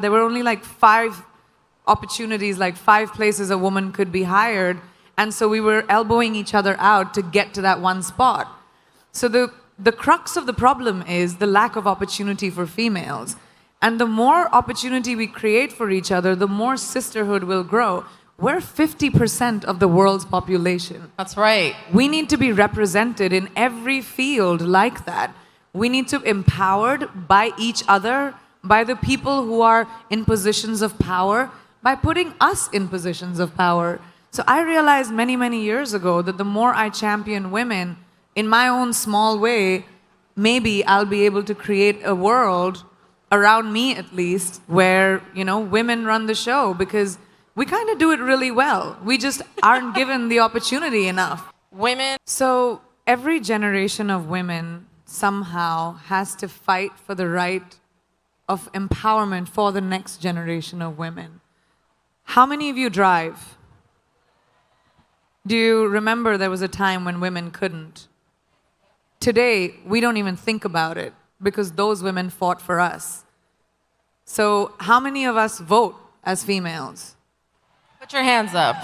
There were only like 5 opportunities, like 5 places a woman could be hired. And so we were elbowing each other out to get to that one spot. So the crux of the problem is the lack of opportunity for females. And the more opportunity we create for each other, the more sisterhood will grow. We're 50% of the world's population. That's right. We need to be represented in every field like that. We need to be empowered by each other, by the people who are in positions of power, by putting us in positions of power. So I realized many, many years ago that the more I champion women in my own small way, maybe I'll be able to create a world around me at least where, women run the show, because we kind of do it really well. We just aren't given the opportunity enough. Women. So every generation of women somehow has to fight for the right of empowerment for the next generation of women. How many of you drive? Do you remember there was a time when women couldn't? Today, we don't even think about it because those women fought for us. So how many of us vote as females? Put your hands up.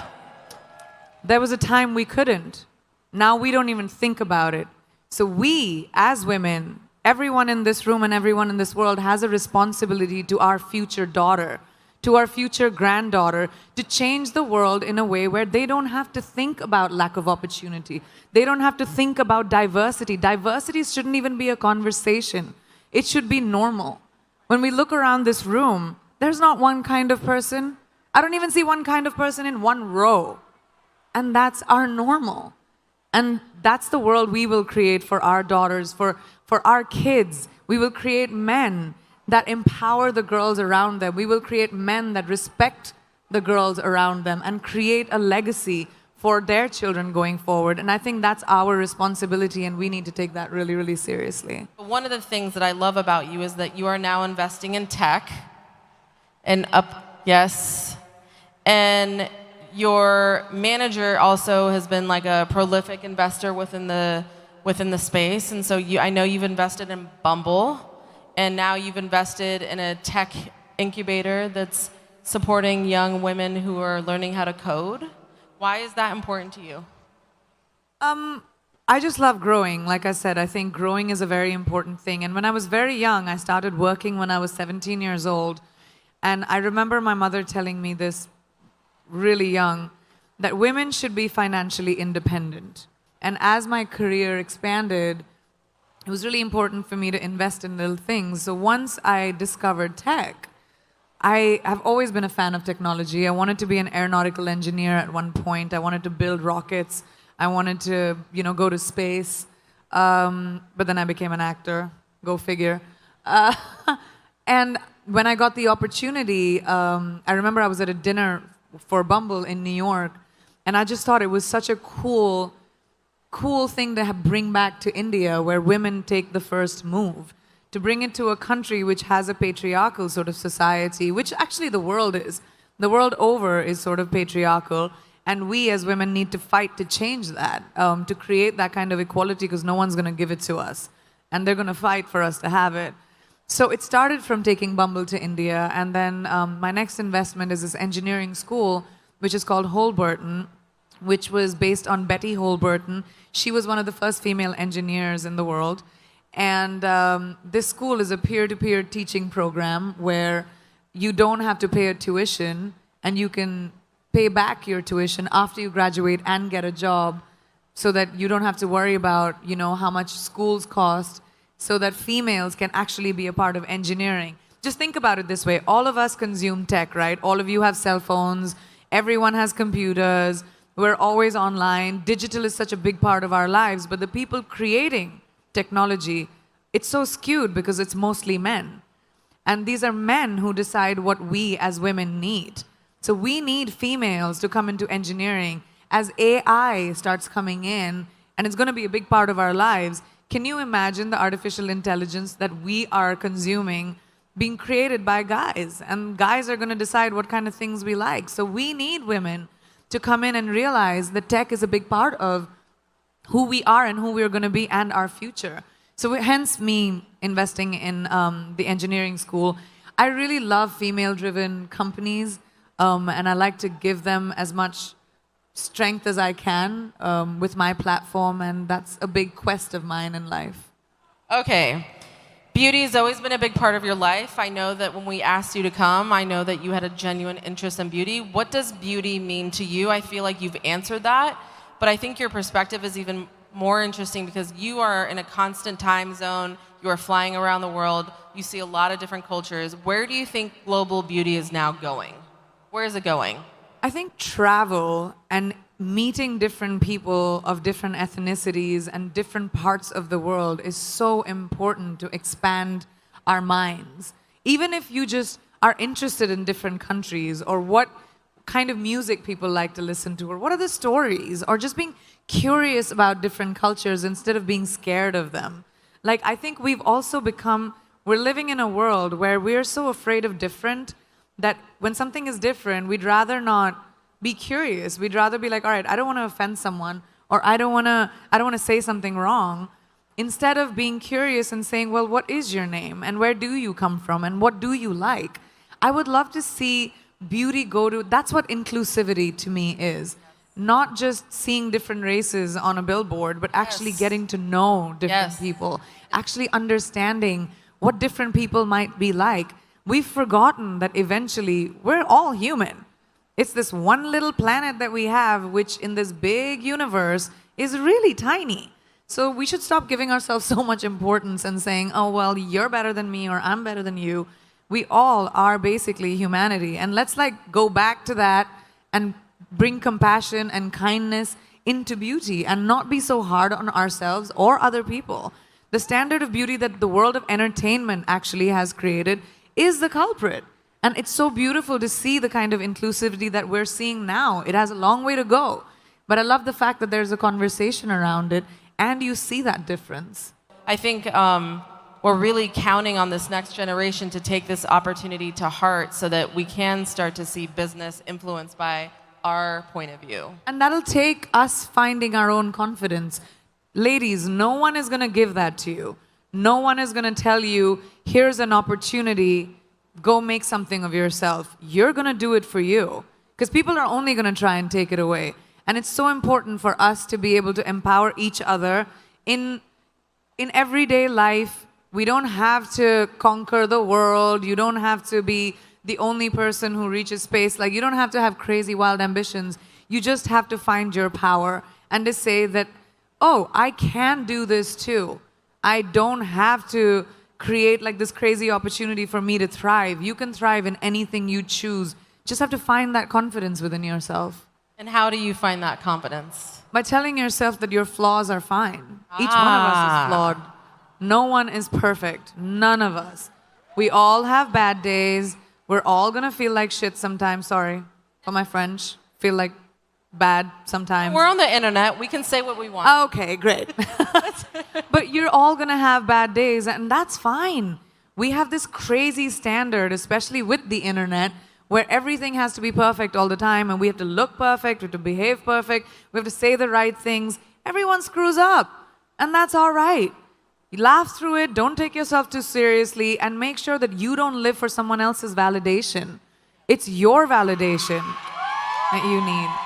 There was a time we couldn't. Now we don't even think about it. So we, as women, everyone in this room and everyone in this world has a responsibility to our future daughter, to our future granddaughter, to change the world in a way where they don't have to think about lack of opportunity. They don't have to think about diversity. Diversity shouldn't even be a conversation. It should be normal. When we look around this room, there's not one kind of person. I don't even see one kind of person in one row. And that's our normal. And that's the world we will create for our daughters, for our kids. We will create men that empower the girls around them. We will create men that respect the girls around them and create a legacy for their children going forward. And I think that's our responsibility, and we need to take that really, really seriously. One of the things that I love about you is that you are now investing in tech and yes. And your manager also has been like a prolific investor within the space. And so I know you've invested in Bumble, and now you've invested in a tech incubator that's supporting young women who are learning how to code. Why is that important to you? I just love growing. Like I said, I think growing is a very important thing. And when I was very young, I started working when I was 17 years old. And I remember my mother telling me this really young, that women should be financially independent. And as my career expanded, it was really important for me to invest in little things. So once I discovered tech, I have always been a fan of technology. I wanted to be an aeronautical engineer at one point. I wanted to build rockets. I wanted to, go to space. But then I became an actor. Go figure. And when I got the opportunity, I remember I was at a dinner for Bumble in New York, and I just thought it was such a cool thing to bring back to India, where women take the first move, to bring it to a country which has a patriarchal sort of society, which actually the world is. The world over is sort of patriarchal, and we as women need to fight to change that, to create that kind of equality, because no one's going to give it to us, and they're going to fight for us to have it. So it started from taking Bumble to India, and then my next investment is this engineering school, which is called Holberton, which was based on Betty Holberton. She was one of the first female engineers in the world. And this school is a peer-to-peer teaching program where you don't have to pay a tuition, and you can pay back your tuition after you graduate and get a job, so that you don't have to worry about, how much schools cost, so that females can actually be a part of engineering. Just think about it this way. All of us consume tech, right? All of you have cell phones. Everyone has computers. We're always online. Digital is such a big part of our lives, but the people creating technology, it's so skewed because it's mostly men. And these are men who decide what we as women need. So we need females to come into engineering. As AI starts coming in, and it's going to be a big part of our lives, can you imagine the artificial intelligence that we are consuming being created by guys? And guys are going to decide what kind of things we like. So we need women to come in and realize that tech is a big part of who we are and who we're going to be and our future. So hence me investing in the engineering school. I really love female-driven companies, and I like to give them as much strength as I can with my platform, and that's a big quest of mine in life. Okay. Beauty has always been a big part of your life. I know that when we asked you to come, I know that you had a genuine interest in beauty. What does beauty mean to you? I feel like you've answered that, but I think your perspective is even more interesting because you are in a constant time zone. You are flying around the world. You see a lot of different cultures. Where do you think global beauty is now going? Where is it going? I think travel and meeting different people of different ethnicities and different parts of the world is so important to expand our minds. Even if you just are interested in different countries or what kind of music people like to listen to or what are the stories or just being curious about different cultures instead of being scared of them. Like, I think we've also we're living in a world where we're so afraid of different that when something is different, we'd rather not be curious. We'd rather be like, all right, I don't want to offend someone, or I don't want to say something wrong, instead of being curious and saying, well, what is your name and where do you come from and what do you like? I would love to see beauty go to, that's what inclusivity to me is. Not just seeing different races on a billboard, but actually getting to know different people, actually understanding what different people might be like. We've forgotten that eventually we're all human. It's this one little planet that we have, which in this big universe is really tiny. So we should stop giving ourselves so much importance and saying, oh, well, you're better than me or I'm better than you. We all are basically humanity. And let's go back to that and bring compassion and kindness into beauty and not be so hard on ourselves or other people. The standard of beauty that the world of entertainment actually has created is the culprit. And it's so beautiful to see the kind of inclusivity that we're seeing now. It has a long way to go. But I love the fact that there's a conversation around it and you see that difference. I think we're really counting on this next generation to take this opportunity to heart so that we can start to see business influenced by our point of view. And that'll take us finding our own confidence. Ladies, no one is going to give that to you. No one is going to tell you, here's an opportunity, go make something of yourself. You're going to do it for you. Because people are only going to try and take it away. And it's so important for us to be able to empower each other in everyday life. We don't have to conquer the world. You don't have to be the only person who reaches space. Like, you don't have to have crazy, wild ambitions. You just have to find your power and to say that, oh, I can do this too. I don't have to create this crazy opportunity for me to thrive. You can thrive in anything you choose. Just have to find that confidence within yourself. And how do you find that confidence? By telling yourself that your flaws are fine. Each one of us is flawed. No one is perfect. None of us. We all have bad days. We're all gonna feel like shit sometimes. Sorry for my French. Feel like bad sometimes. We're on the internet. We can say what we want. Okay, great. But you're all gonna have bad days, and that's fine. We have this crazy standard, especially with the internet, where everything has to be perfect all the time, and we have to look perfect, we have to behave perfect, we have to say the right things. Everyone screws up, and that's all right. You laugh through it, don't take yourself too seriously, and make sure that you don't live for someone else's validation. It's your validation that you need.